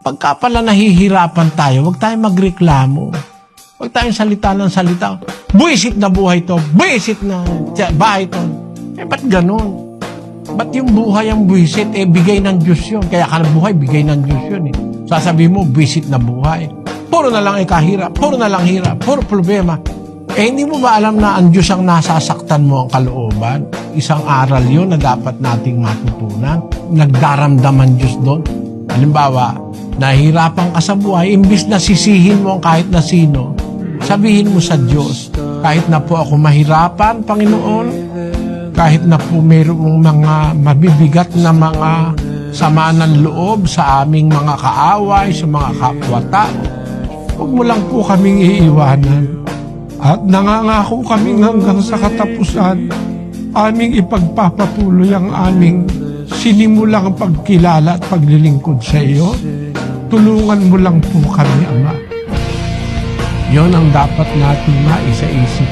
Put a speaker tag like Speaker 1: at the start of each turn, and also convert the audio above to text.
Speaker 1: Pagka pala nahihirapan tayo, huwag tayong magreklamo. Huwag tayong salita ng salita. Buwisit na buhay to. Buwisit na bahay to. Ba't ganun? Ba't yung buhay ang buwisit? Bigay ng Diyos yun. Kaya ka na buhay, bigay ng Diyos yun. Sasabihin mo, buwisit na buhay. Puro na lang kahirap. Puro na lang hirap. Puro problema. Hindi mo ba alam na ang Diyos ang nasasaktan mo ang kalooban? Isang aral yun na dapat nating matutunan. Nagdaramdaman Diyos doon. Halimbawa, nahihirapan ka sa buhay, imbis na sisihin mo ang kahit na sino, sabihin mo sa Diyos, kahit na po ako mahirapan, Panginoon, kahit na po mayroong mga mabibigat na mga sama ng loob sa aming mga kaaway, sa mga kapwa-tao, huwag mo lang po kaming iiwanan. At nangangako kaming hanggang sa katapusan, aming ipagpapatuloy ang aming sinimulang pagkilala at paglilingkod sa iyo. Tulungan mo lang po kami, Ama. Yon ang dapat natin maisaisip.